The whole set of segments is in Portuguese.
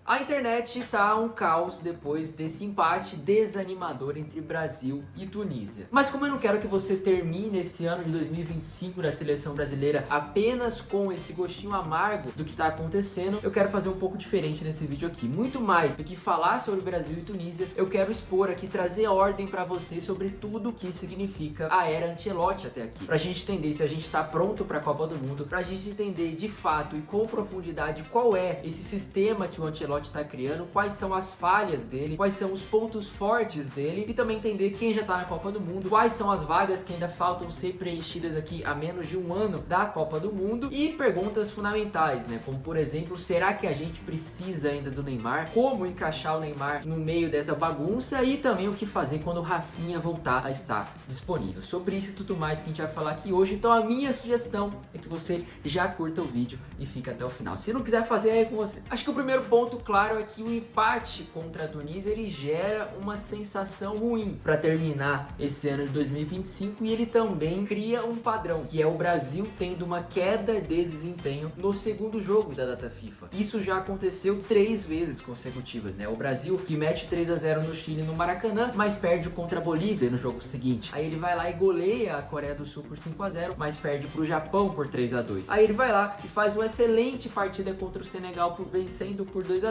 A internet tá um caos depois desse empate desanimador entre Brasil e Tunísia. Mas como eu não quero que você termine esse ano de 2025 da seleção brasileira apenas com esse gostinho amargo do que tá acontecendo, eu quero fazer um pouco diferente nesse vídeo aqui. Muito mais do que falar sobre Brasil e Tunísia, eu quero expor aqui, trazer ordem pra você sobre tudo o que significa a era Ancelotti até aqui. Pra gente entender se a gente tá pronto pra Copa do Mundo, pra gente entender de fato e com profundidade qual é esse sistema que o Ancelotti está criando, quais são as falhas dele, quais são os pontos fortes dele e também entender quem já está na Copa do Mundo, quais são as vagas que ainda faltam ser preenchidas aqui a menos de um ano da Copa do Mundo e perguntas fundamentais, né? Como por exemplo, será que a gente precisa ainda do Neymar? Como encaixar o Neymar no meio dessa bagunça e também o que fazer quando o Rafinha voltar a estar disponível. Sobre isso e tudo mais que a gente vai falar aqui hoje, então a minha sugestão é que você já curta o vídeo e fique até o final. Se não quiser fazer, é com você. Acho que o primeiro ponto claro é que o empate contra a Tunísia ele gera uma sensação ruim para terminar esse ano de 2025 e ele também cria um padrão, que é o Brasil tendo uma queda de desempenho no segundo jogo da data FIFA. Isso já aconteceu 3 vezes consecutivas, né? O Brasil que mete 3-0 no Chile no Maracanã, mas perde contra a Bolívia no jogo seguinte. Aí ele vai lá e goleia a Coreia do Sul por 5-0, mas perde para o Japão por 3-2. Aí ele vai lá e faz uma excelente partida contra o Senegal vencendo por 2-0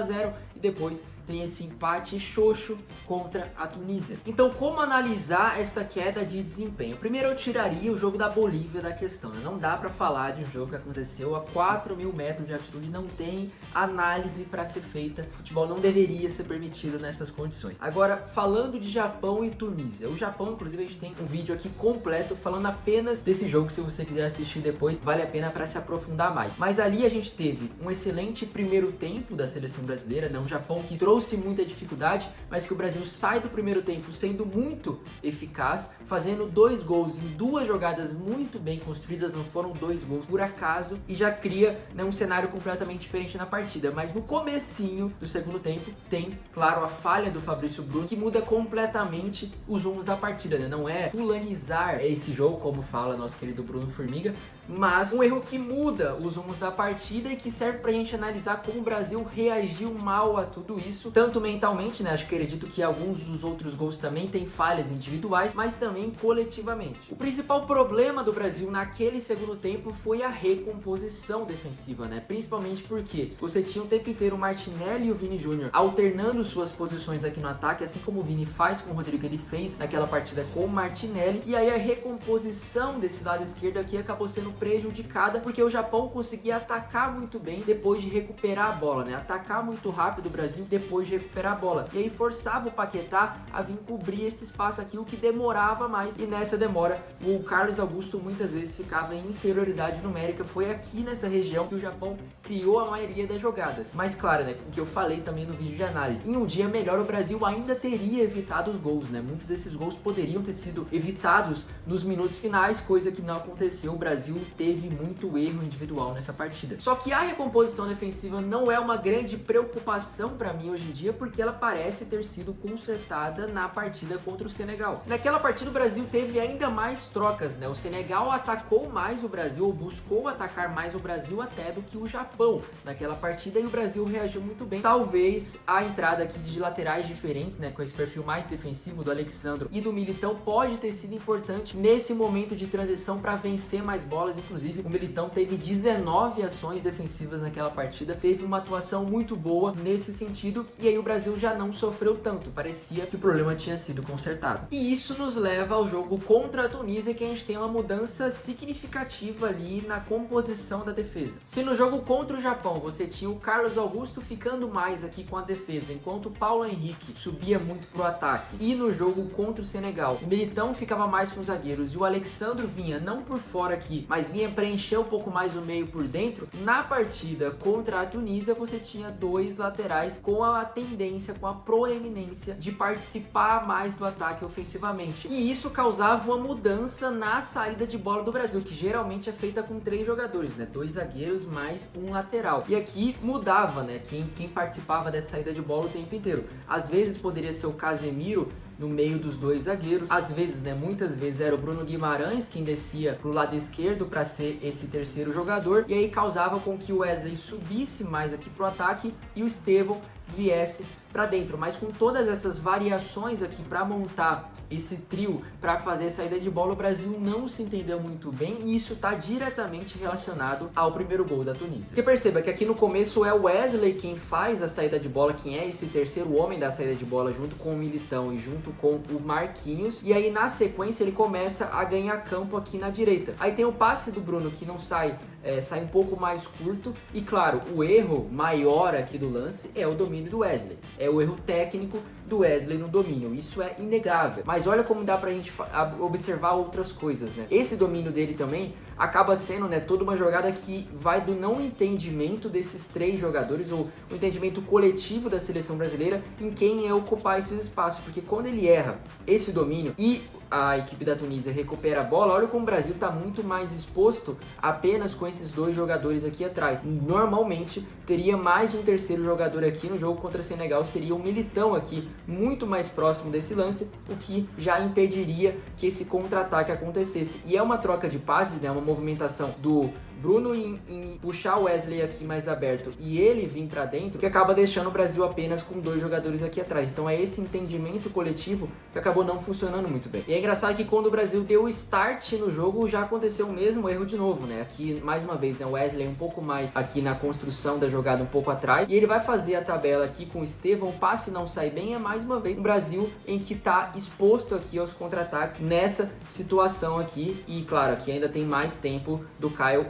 e depois tem esse empate xoxo contra a Tunísia. Então, como analisar essa queda de desempenho? Primeiro, eu tiraria o jogo da Bolívia da questão, né? Não dá para falar de um jogo que aconteceu a 4.000 metros de altitude, não tem análise para ser feita. O futebol não deveria ser permitido nessas condições. Agora, falando de Japão e Tunísia. O Japão, inclusive, a gente tem um vídeo aqui completo falando apenas desse jogo. Se você quiser assistir depois, vale a pena para se aprofundar mais. Mas ali a gente teve um excelente primeiro tempo da seleção brasileira, né? Um Japão que trouxe muita dificuldade, mas que o Brasil sai do primeiro tempo sendo muito eficaz, fazendo 2 gols em 2 jogadas muito bem construídas, não foram 2 gols por acaso, e já cria, né, um cenário completamente diferente na partida. Mas no comecinho do segundo tempo tem, claro, a falha do Fabrício Bruno, que muda completamente os rumos da partida, né? Não é fulanizar esse jogo, como fala nosso querido Bruno Formiga, mas um erro que muda os rumos da partida e que serve pra gente analisar como o Brasil reagiu mal a tudo isso, tanto mentalmente, né? Acho que acredito que alguns dos outros gols também têm falhas individuais, mas também coletivamente. O principal problema do Brasil naquele segundo tempo foi a recomposição defensiva, né? Principalmente porque você tinha o tempo inteiro o Martinelli e o Vini Júnior alternando suas posições aqui no ataque, assim como o Vini faz com o Rodrigo, ele fez naquela partida com o Martinelli, e aí a recomposição desse lado esquerdo aqui acabou sendo prejudicada porque o Japão conseguia atacar muito bem depois de recuperar a bola, né? Atacar muito rápido o Brasil depois de recuperar a bola, e aí forçava o Paquetá a vir cobrir esse espaço aqui, o que demorava mais, e nessa demora o Carlos Augusto muitas vezes ficava em inferioridade numérica. Foi aqui nessa região que o Japão criou a maioria das jogadas, mas claro, né, o que eu falei também no vídeo de análise, em um dia melhor o Brasil ainda teria evitado os gols, né? Muitos desses gols poderiam ter sido evitados nos minutos finais, coisa que não aconteceu. O Brasil teve muito erro individual nessa partida. Só que a recomposição defensiva não é uma grande preocupação para mim hoje em dia, porque ela parece ter sido consertada na partida contra o Senegal. Naquela partida o Brasil teve ainda mais trocas, né? O Senegal atacou mais o Brasil, ou buscou atacar mais o Brasil até do que o Japão naquela partida, e o Brasil reagiu muito bem. Talvez a entrada aqui de laterais diferentes, né, com esse perfil mais defensivo do Alexandro e do Militão, pode ter sido importante nesse momento de transição para vencer mais bolas. Inclusive o Militão teve 19 ações defensivas naquela partida, teve uma atuação muito boa nesse sentido, e aí o Brasil já não sofreu tanto, parecia que o problema tinha sido consertado. E isso nos leva ao jogo contra a Tunísia, que a gente tem uma mudança significativa ali na composição da defesa. Se no jogo contra o Japão você tinha o Carlos Augusto ficando mais aqui com a defesa, enquanto o Paulo Henrique subia muito pro ataque, e no jogo contra o Senegal o Militão ficava mais com os zagueiros e o Alexandro vinha não por fora aqui, mas vinha preencher um pouco mais o meio por dentro, na partida contra a Tunísia você tinha 2 laterais com a tendência, com a proeminência de participar mais do ataque ofensivamente, e isso causava uma mudança na saída de bola do Brasil, que geralmente é feita com 3 jogadores, né? 2 zagueiros mais um lateral, e aqui mudava, né? Quem participava dessa saída de bola o tempo inteiro. Às vezes poderia ser o Casemiro no meio dos 2 zagueiros, às vezes, né, muitas vezes era o Bruno Guimarães quem descia pro lado esquerdo para ser esse terceiro jogador, e aí causava com que o Wesley subisse mais aqui pro ataque e o Estevão viesse para dentro, mas com todas essas variações aqui para montar esse trio para fazer a saída de bola, o Brasil não se entendeu muito bem e isso está diretamente relacionado ao primeiro gol da Tunísia. Porque perceba que aqui no começo é o Wesley quem faz a saída de bola, quem é esse terceiro homem da saída de bola junto com o Militão e junto com o Marquinhos, e aí na sequência ele começa a ganhar campo aqui na direita. Aí tem o passe do Bruno que não sai, sai um pouco mais curto e claro, o erro maior aqui do lance é o domínio do Wesley, é o erro técnico do Wesley no domínio, isso é inegável. Mas olha como dá pra gente observar outras coisas, né? Esse domínio dele também acaba sendo, né, toda uma jogada que vai do não entendimento desses três jogadores, ou o entendimento coletivo da seleção brasileira em quem é ocupar esses espaços, porque quando ele erra esse domínio e a equipe da Tunísia recupera a bola, olha como o Brasil está muito mais exposto apenas com esses dois jogadores aqui atrás. Normalmente teria mais um terceiro jogador aqui no jogo contra o Senegal, seria o Militão aqui, muito mais próximo desse lance, o que já impediria que esse contra-ataque acontecesse. E é uma troca de passes, né, uma movimentação do Bruno em puxar o Wesley aqui mais aberto e ele vir para dentro, que acaba deixando o Brasil apenas com dois jogadores aqui atrás. Então é esse entendimento coletivo que acabou não funcionando muito bem. E é engraçado que quando o Brasil deu o start no jogo, já aconteceu o mesmo erro de novo, né? Aqui, mais uma vez, né, o Wesley um pouco mais aqui na construção da jogada, um pouco atrás, e ele vai fazer a tabela aqui com o Estevão, o passe não sai bem, é mais uma vez o Brasil em que tá exposto aqui aos contra-ataques nessa situação aqui, e claro, aqui ainda tem mais tempo do Caio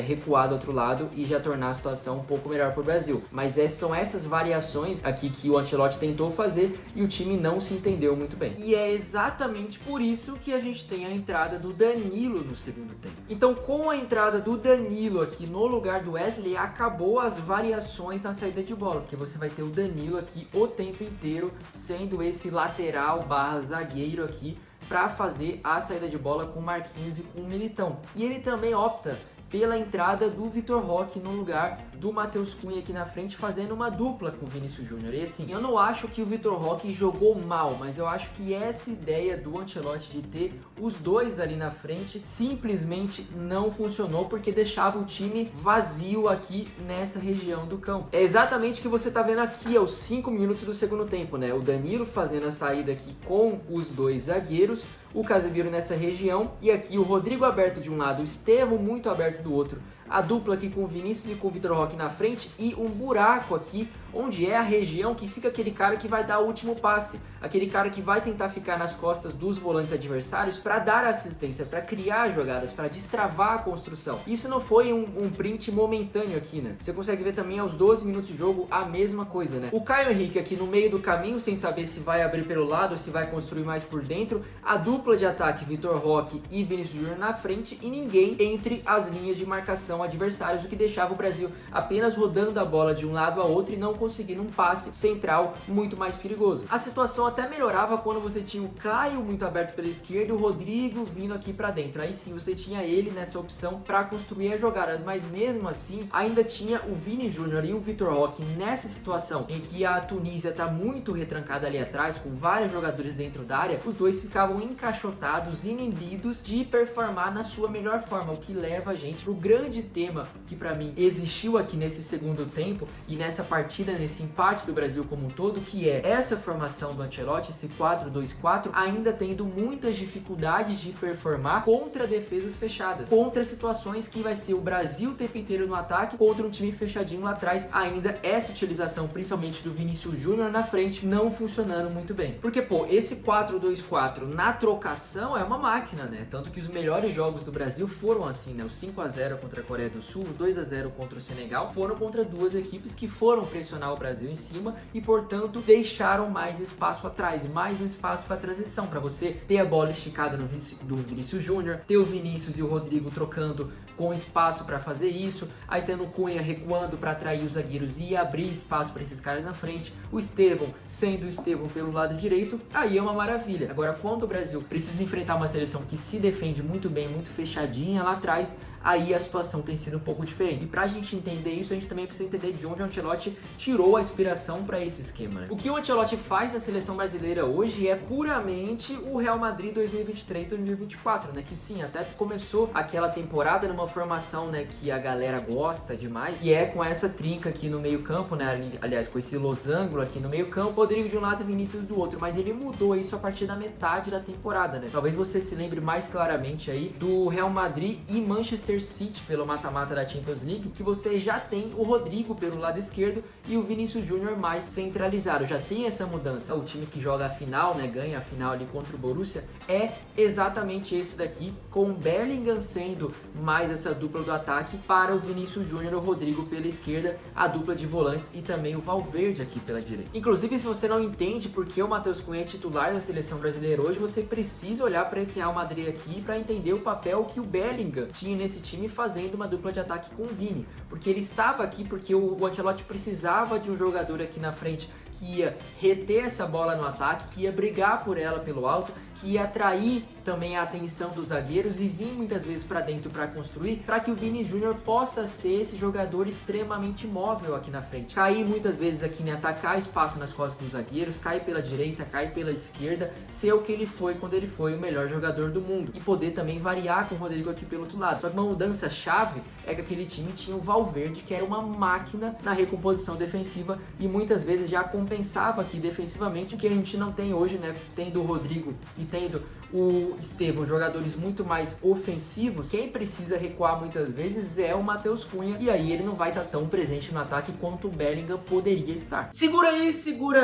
recuar do outro lado e já tornar a situação um pouco melhor para o Brasil. Mas são essas variações aqui que o Ancelotti tentou fazer e o time não se entendeu muito bem. E é exatamente por isso que a gente tem a entrada do Danilo no segundo tempo. Então, com a entrada do Danilo aqui no lugar do Wesley, acabou as variações na saída de bola, porque você vai ter o Danilo aqui o tempo inteiro sendo esse lateral barra zagueiro aqui para fazer a saída de bola com o Marquinhos e com o Militão. E ele também opta pela entrada do Vitor Roque no lugar do Matheus Cunha aqui na frente, fazendo uma dupla com o Vinícius Júnior. E assim, eu não acho que o Vitor Roque jogou mal, mas eu acho que essa ideia do Ancelotti de ter os dois ali na frente simplesmente não funcionou, porque deixava o time vazio aqui nessa região do campo. É exatamente o que você tá vendo aqui aos 5 minutos do segundo tempo, né? O Danilo fazendo a saída aqui com os dois zagueiros, o Casemiro nessa região, e aqui o Rodrigo aberto de um lado, o Estevão muito aberto do outro, a dupla aqui com o Vinícius e com o Vitor Roque na frente, e um buraco aqui onde é a região que fica aquele cara que vai dar o último passe, aquele cara que vai tentar ficar nas costas dos volantes adversários para dar assistência, para criar jogadas, para destravar a construção. Isso não foi um print momentâneo aqui, né? Você consegue ver também aos 12 minutos de jogo a mesma coisa, né? O Caio Henrique aqui no meio do caminho, sem saber se vai abrir pelo lado ou se vai construir mais por dentro, a dupla de ataque Vitor Roque e Vinícius Júnior na frente e ninguém entre as linhas de marcação adversários, o que deixava o Brasil apenas rodando a bola de um lado a outro e não conseguindo um passe central muito mais perigoso. A situação até melhorava quando você tinha o Caio muito aberto pela esquerda e o Rodrigo vindo aqui para dentro. Aí sim você tinha ele nessa opção para construir as jogadas, mas mesmo assim ainda tinha o Vini Júnior e o Vitor Roque nessa situação em que a Tunísia está muito retrancada ali atrás, com vários jogadores dentro da área. Os dois ficavam encaixotados, inibidos de performar na sua melhor forma, o que leva a gente pro grande tema que para mim existiu aqui nesse segundo tempo e nessa partida, nesse empate do Brasil como um todo, que é essa formação do Ancelotti, esse 4-2-4, ainda tendo muitas dificuldades de performar contra defesas fechadas, contra situações que vai ser o Brasil o tempo inteiro no ataque contra um time fechadinho lá atrás. Ainda essa utilização, principalmente do Vinícius Júnior na frente, não funcionando muito bem. Porque, pô, esse 4-2-4 na trocação é uma máquina, né? Tanto que os melhores jogos do Brasil foram assim, né? O 5-0 contra a Coreia do Sul, 2-0 contra o Senegal, foram contra duas equipes que foram pressionar o Brasil em cima e, portanto, deixaram mais espaço atrás, mais um espaço para transição, para você ter a bola esticada do Vinícius Júnior, ter o Vinícius e o Rodrigo trocando com espaço para fazer isso, aí tendo o Cunha recuando para atrair os zagueiros e abrir espaço para esses caras na frente, o Estevão sendo o Estevão pelo lado direito, aí é uma maravilha. Agora, quando o Brasil precisa enfrentar uma seleção que se defende muito bem, muito fechadinha lá atrás, aí a situação tem sido um pouco diferente. E pra gente entender isso, a gente também precisa entender de onde o Ancelotti tirou a inspiração para esse esquema, né? O que o Ancelotti faz na seleção brasileira hoje é puramente o Real Madrid 2023-2024, né? Que sim, até começou aquela temporada numa formação, né, que a galera gosta demais, e é com essa trinca aqui no meio campo, né? Aliás, com esse losango aqui no meio campo, Rodrigo de um lado e Vinícius do outro, mas ele mudou isso a partir da metade da temporada, né? Talvez você se lembre mais claramente aí do Real Madrid e Manchester City pelo mata-mata da Champions League, que você já tem o Rodrigo pelo lado esquerdo e o Vinícius Júnior mais centralizado. Já tem essa mudança. O time que joga a final, né, ganha a final ali contra o Borussia, é exatamente esse daqui, com o Bellingham sendo mais essa dupla do ataque para o Vinícius Júnior e o Rodrigo pela esquerda, a dupla de volantes e também o Valverde aqui pela direita. Inclusive, se você não entende por que o Matheus Cunha é titular da seleção brasileira hoje, você precisa olhar para esse Real Madrid aqui para entender o papel que o Bellingham tinha nesse time fazendo uma dupla de ataque com o Vini, porque ele estava aqui porque o Ancelotti precisava de um jogador aqui na frente que ia reter essa bola no ataque, que ia brigar por ela pelo alto, que ia atrair também a atenção dos zagueiros e vir muitas vezes para dentro para construir, para que o Vini Júnior possa ser esse jogador extremamente móvel aqui na frente. Cair muitas vezes aqui, né, atacar espaço nas costas dos zagueiros, cair pela direita, cair pela esquerda, ser o que ele foi quando ele foi o melhor jogador do mundo. E poder também variar com o Rodrigo aqui pelo outro lado. Só que uma mudança chave é que aquele time tinha o Valverde, que era uma máquina na recomposição defensiva e muitas vezes já compensava aqui defensivamente, o que a gente não tem hoje, né, tendo o Rodrigo e tendo o Estevão, jogadores muito mais ofensivos. Quem precisa recuar muitas vezes é o Matheus Cunha, e aí ele não vai estar tão presente no ataque quanto o Bellingham poderia estar. Segura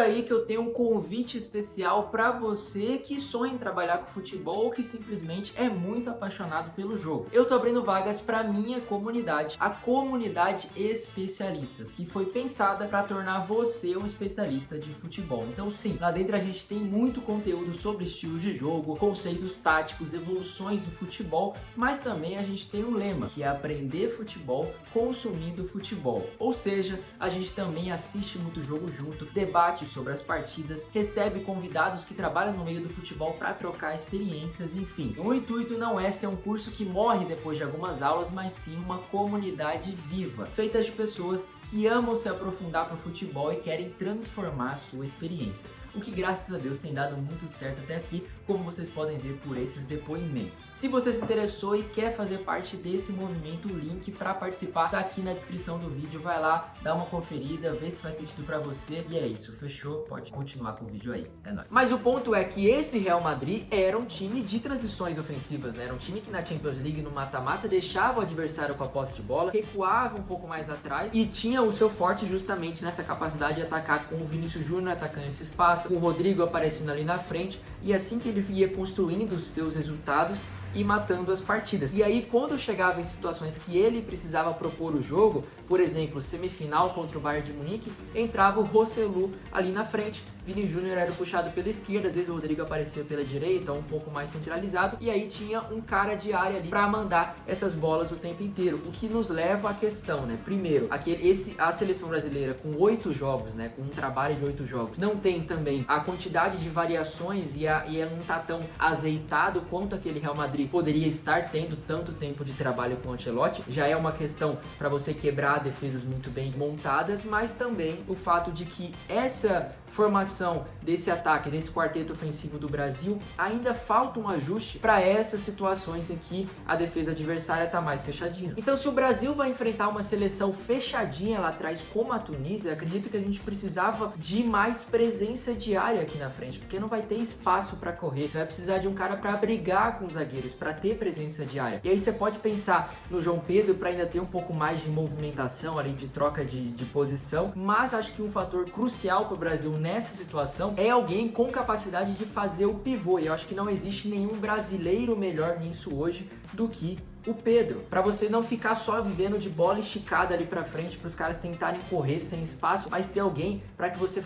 aí que eu tenho um convite especial para você que sonha em trabalhar com futebol ou que simplesmente é muito apaixonado pelo jogo. Eu tô abrindo vagas para minha comunidade, a comunidade Especialistas, que foi pensada para tornar você um especialista de futebol. Então sim, lá dentro a gente tem muito conteúdo sobre estilos de jogo, conceitos táticos, evoluções do futebol, mas também a gente tem um lema, que é aprender futebol consumindo futebol. Ou seja, a gente também assiste muito jogo junto, debate sobre as partidas, recebe convidados que trabalham no meio do futebol para trocar experiências, enfim. O intuito não é ser um curso que morre depois de algumas aulas, mas sim uma comunidade viva, feita de pessoas que amam se aprofundar para o futebol e querem transformar a sua experiência. O que, graças a Deus, tem dado muito certo até aqui, como vocês podem ver por esses depoimentos. Se você se interessou e quer fazer parte desse movimento, o link para participar tá aqui na descrição do vídeo. Vai lá, dá uma conferida, vê se faz sentido para você. E é isso, fechou? Pode continuar com o vídeo aí, é nóis. Mas o ponto é que esse Real Madrid era um time de transições ofensivas, né? Era um time que na Champions League, no mata-mata, deixava o adversário com a posse de bola, recuava um pouco mais atrás e tinha o seu forte justamente nessa capacidade de atacar, com o Vinícius Júnior atacando esse espaço, com o Rodrigo aparecendo ali na frente, e assim que ele ia construindo os seus resultados e matando as partidas. E aí, quando chegava em situações que ele precisava propor o jogo, por exemplo, semifinal contra o Bayern de Munique, entrava o Rosselu ali na frente, Vini Júnior era puxado pela esquerda, às vezes o Rodrigo aparecia pela direita, um pouco mais centralizado, e aí tinha um cara de área ali para mandar essas bolas o tempo inteiro, o que nos leva à questão, né? Primeiro, a seleção brasileira com 8 jogos, né, com um trabalho de 8 jogos, não tem também a quantidade de variações e ela não tá tão azeitado quanto aquele Real Madrid poderia estar tendo tanto tempo de trabalho com o Ancelotti. Já é uma questão para você quebrar defesas muito bem montadas, mas também o fato de que essa formação desse ataque, desse quarteto ofensivo do Brasil, ainda falta um ajuste para essas situações em que a defesa adversária está mais fechadinha. Então, se o Brasil vai enfrentar uma seleção fechadinha lá atrás como a Tunísia, acredito que a gente precisava de mais presença de área aqui na frente, porque não vai ter espaço para correr. Você vai precisar de um cara para brigar com os zagueiros, para ter presença de área. E aí você pode pensar no João Pedro para ainda ter um pouco mais de movimentação ali, de troca de posição, mas acho que um fator crucial para o Brasil nessa situação é alguém com capacidade de fazer o pivô, e eu acho que não existe nenhum brasileiro melhor nisso hoje do que o Pedro, para você não ficar só vivendo de bola esticada ali para frente, para os caras tentarem correr sem espaço, mas ter alguém para que você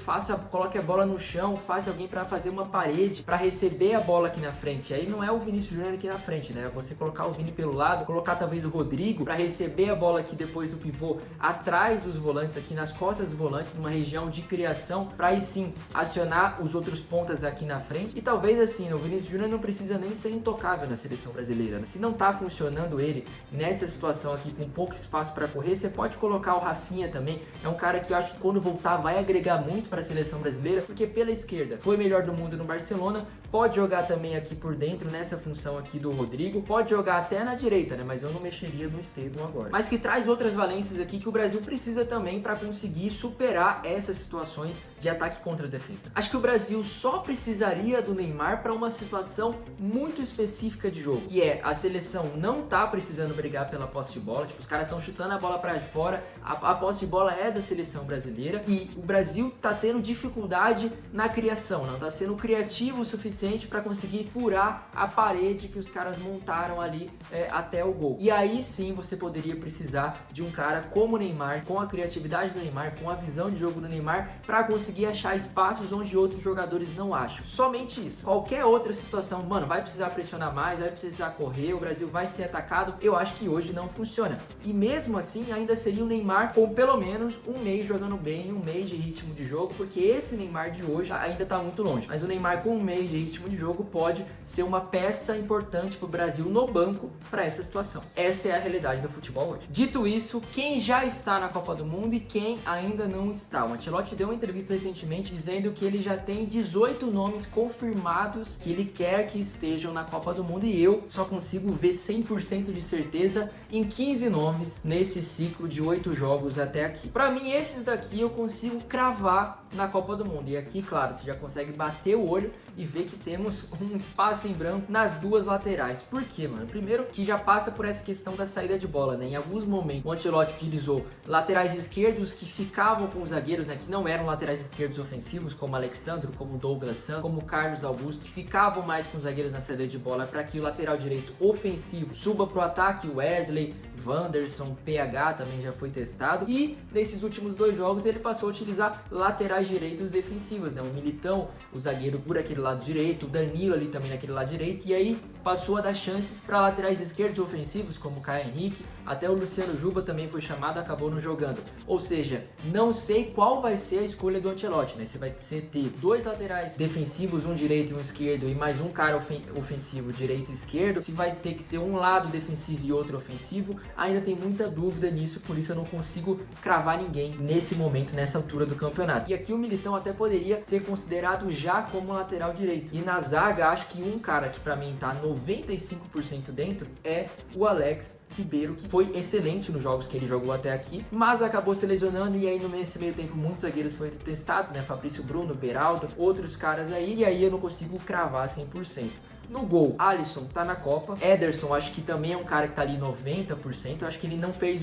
coloque a bola no chão, faça alguém para fazer uma parede, para receber a bola aqui na frente. Aí não é o Vinícius Júnior aqui na frente, né? Você colocar o Vini pelo lado, colocar talvez o Rodrigo para receber a bola aqui depois do pivô, atrás dos volantes, aqui nas costas dos volantes, numa região de criação, para aí sim acionar os outros pontas aqui na frente. E talvez assim, o Vinícius Júnior não precisa nem ser intocável na seleção brasileira, né? Se não tá funcionando acompanhando ele nessa situação aqui com pouco espaço para correr, você pode colocar o Rafinha também. É um cara que eu acho que quando voltar vai agregar muito para a seleção brasileira, porque pela esquerda foi melhor do mundo no Barcelona, pode jogar também aqui por dentro nessa função aqui do Rodrigo, pode jogar até na direita, né? Mas eu não mexeria no Estevão agora. Mas que traz outras valências aqui que o Brasil precisa também para conseguir superar essas situações de ataque contra a defesa. Acho que o Brasil só precisaria do Neymar para uma situação muito específica de jogo, que é a seleção não tá precisando brigar pela posse de bola, tipo, os caras estão chutando a bola para fora, a posse de bola é da seleção brasileira e o Brasil tá tendo dificuldade na criação, não tá sendo criativo o suficiente para conseguir furar a parede que os caras montaram ali até o gol. E aí sim você poderia precisar de um cara como o Neymar, com a criatividade do Neymar, com a visão de jogo do Neymar, para conseguir achar espaços onde outros jogadores não acham. Somente isso. Qualquer outra situação, mano, vai precisar pressionar mais, vai precisar correr, o Brasil vai ser atacado, eu acho que hoje não funciona. E mesmo assim, ainda seria o Neymar com pelo menos um mês jogando bem, um mês de ritmo de jogo, porque esse Neymar de hoje ainda tá muito longe. Mas o Neymar com um mês de ritmo de jogo pode ser uma peça importante pro Brasil no banco para essa situação. Essa é a realidade do futebol hoje. Dito isso, quem já está na Copa do Mundo e quem ainda não está? O Ancelotti deu uma entrevista recentemente dizendo que ele já tem 18 nomes confirmados que ele quer que estejam na Copa do Mundo e eu só consigo ver 100% de certeza em 15 nomes nesse ciclo de 8 jogos até aqui. Para mim, esses daqui eu consigo cravar na Copa do Mundo. E aqui, claro, você já consegue bater o olho e ver que temos um espaço em branco nas duas laterais. Por quê, mano? Primeiro, que já passa por essa questão da saída de bola, né? Em alguns momentos, o Ancelotti utilizou laterais esquerdos que ficavam com os zagueiros, né? Que não eram laterais esquerdos ofensivos, como Alexandro, como Douglas Santos, como Carlos Augusto, que ficavam mais com os zagueiros na saída de bola para que o lateral direito ofensivo suba pro ataque. Wesley, Wanderson, PH também já foi testado. E nesses últimos 2 jogos ele passou a utilizar laterais direitos defensivos, né? O Militão, o zagueiro por aquele lado direito, o Danilo ali também naquele lado direito, e aí passou a dar chances para laterais esquerdos ofensivos, como o Caio Henrique, até o Luciano Juba também foi chamado, acabou não jogando. Ou seja, não sei qual vai ser a escolha do Ancelotti, né? Se vai ser ter 2 laterais defensivos, um direito e um esquerdo, e mais um cara ofensivo, direito e esquerdo, se vai ter que ser um lado defensivo e outro ofensivo, ainda tem muita dúvida nisso, por isso eu não consigo cravar ninguém nesse momento, nessa altura do campeonato. E aqui o Militão até poderia ser considerado já como lateral direito. E na zaga, acho que um cara que pra mim tá 95% dentro é o Alex Ribeiro, que foi excelente nos jogos que ele jogou até aqui, mas acabou se lesionando e aí nesse meio tempo muitos zagueiros foram testados, né? Fabrício Bruno, Beraldo, outros caras aí, e aí eu não consigo cravar 100%. No gol, Alisson tá na Copa. Ederson, acho que também é um cara que tá ali 90%. Acho que ele não fez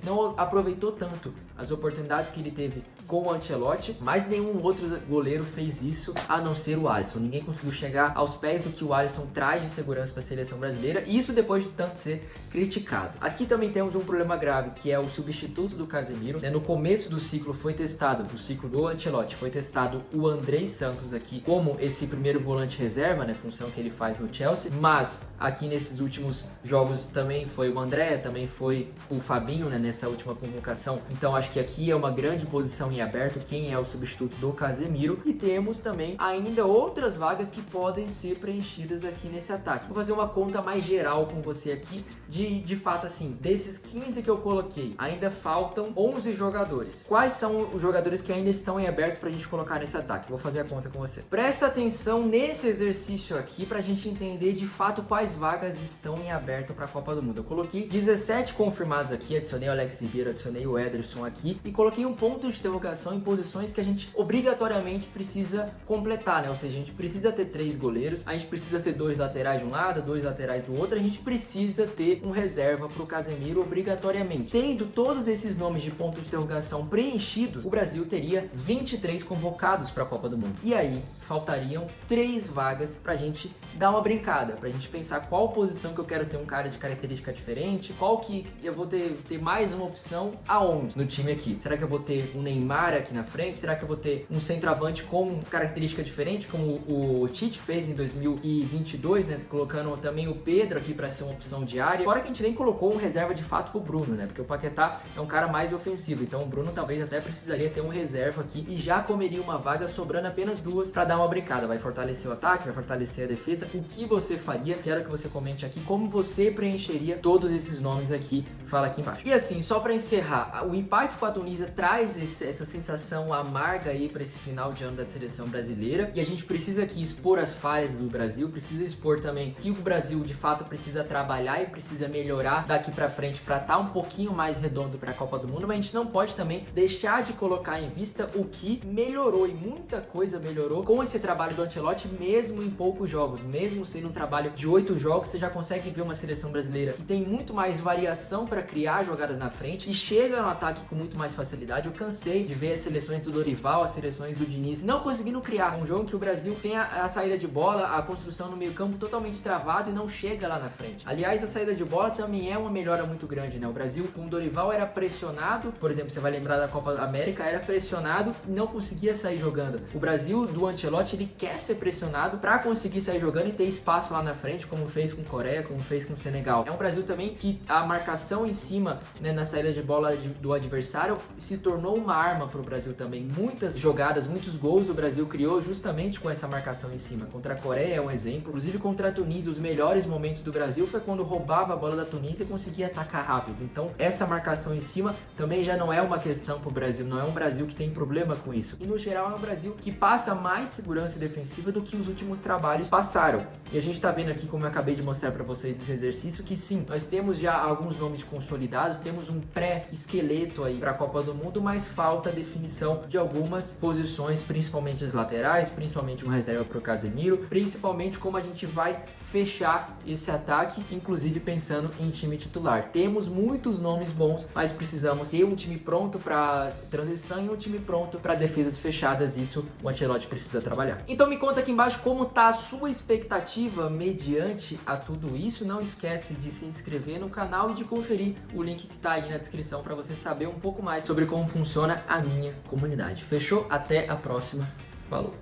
não aproveitou tanto as oportunidades que ele teve com o Ancelotti, mas nenhum outro goleiro fez isso a não ser o Alisson. Ninguém conseguiu chegar aos pés do que o Alisson traz de segurança para a seleção brasileira, e isso depois de tanto ser criticado. Aqui também temos um problema grave, que é o substituto do Casemiro, né? No começo do ciclo foi testado, do ciclo do Ancelotti, foi testado o Andrei Santos aqui como esse primeiro volante reserva, né? Função que ele faz no Chelsea, mas aqui nesses últimos jogos também foi o André, também foi o Fabinho, né? Nessa última convocação. Então acho que aqui é uma grande posição em aberto, quem é o substituto do Casemiro, e temos também ainda outras vagas que podem ser preenchidas aqui nesse ataque. Vou fazer uma conta mais geral com você aqui, de fato assim, desses 15 que eu coloquei, ainda faltam 11 jogadores. Quais são os jogadores que ainda estão em aberto pra gente colocar nesse ataque? Vou fazer a conta com você. Presta atenção nesse exercício aqui pra gente entender de fato quais vagas estão em aberto pra Copa do Mundo. Eu coloquei 17 confirmados aqui, adicionei o Alex Ribeiro, adicionei o Ederson aqui e coloquei um ponto de interrogação em posições que a gente obrigatoriamente precisa completar, né? Ou seja, a gente precisa ter 3 goleiros, a gente precisa ter 2 laterais de um lado, 2 laterais do outro, a gente precisa ter um reserva pro Casemiro obrigatoriamente. Tendo todos esses nomes de ponto de interrogação preenchidos, o Brasil teria 23 convocados para a Copa do Mundo. E aí, faltariam 3 vagas pra gente dar uma brincada, pra gente pensar qual posição que eu quero ter um cara de característica diferente, qual que eu vou ter mais uma opção aonde no time aqui. Será que eu vou ter um Neymar aqui na frente? Será que eu vou ter um centroavante com característica diferente, como o Tite fez em 2022, né? Colocando também o Pedro aqui para ser uma opção diária. Fora que a gente nem colocou um reserva de fato pro Bruno, né? Porque o Paquetá é um cara mais ofensivo, então o Bruno talvez até precisaria ter um reserva aqui e já comeria uma vaga sobrando apenas duas para dar uma brincada. Vai fortalecer o ataque, vai fortalecer a defesa. O que você faria? Quero que você comente aqui como você preencheria todos esses nomes aqui. Fala aqui embaixo. E assim, só para encerrar, o empate com a Tunísia traz essa sensação amarga aí para esse final de ano da seleção brasileira, e a gente precisa aqui expor as falhas do Brasil, precisa expor também que o Brasil de fato precisa trabalhar e precisa melhorar daqui para frente para estar um pouquinho mais redondo para a Copa do Mundo, mas a gente não pode também deixar de colocar em vista o que melhorou, e muita coisa melhorou com esse trabalho do Ancelotti, mesmo em poucos jogos, mesmo sendo um trabalho de 8 jogos, você já consegue ver uma seleção brasileira que tem muito mais variação para criar jogadas na frente e chega no ataque com muito mais facilidade. Eu cansei de ver as seleções do Dorival, as seleções do Diniz não conseguindo criar um jogo que o Brasil tem a saída de bola, a construção no meio campo totalmente travada e não chega lá na frente. Aliás, a saída de bola também é uma melhora muito grande, né? O Brasil com o Dorival era pressionado, por exemplo, você vai lembrar da Copa América, era pressionado e não conseguia sair jogando. O Brasil do Ancelotti, ele quer ser pressionado para conseguir sair jogando e ter espaço lá na frente, como fez com Coreia, como fez com Senegal. É um Brasil também que a marcação em cima, né, na saída de bola do adversário se tornou uma arma para o Brasil também. Muitas jogadas, muitos gols o Brasil criou justamente com essa marcação em cima. Contra a Coreia é um exemplo, inclusive contra a Tunísia, os melhores momentos do Brasil foi quando roubava a bola da Tunísia e conseguia atacar rápido. Então essa marcação em cima também já não é uma questão para o Brasil, não é um Brasil que tem problema com isso. E no geral é um Brasil que passa mais segurança defensiva do que os últimos trabalhos passaram. E a gente tá vendo aqui, como eu acabei de mostrar para vocês nesse exercício, que sim, nós temos já alguns nomes consolidados, temos um pré-esqueleto aí para a Copa do Mundo, mas falta definição de algumas posições, principalmente as laterais, principalmente uma reserva para o Casemiro, principalmente como a gente vai fechar esse ataque, inclusive pensando em time titular. Temos muitos nomes bons, mas precisamos ter um time pronto para transição e um time pronto para defesas fechadas. Isso o Ancelotti precisa trabalhar. Então me conta aqui embaixo como tá a sua expectativa mediante a tudo isso. Não esquece de se inscrever no canal e de conferir o link que tá aí na descrição para você saber um pouco mais sobre como funciona a minha comunidade. Fechou? Até a próxima. Falou!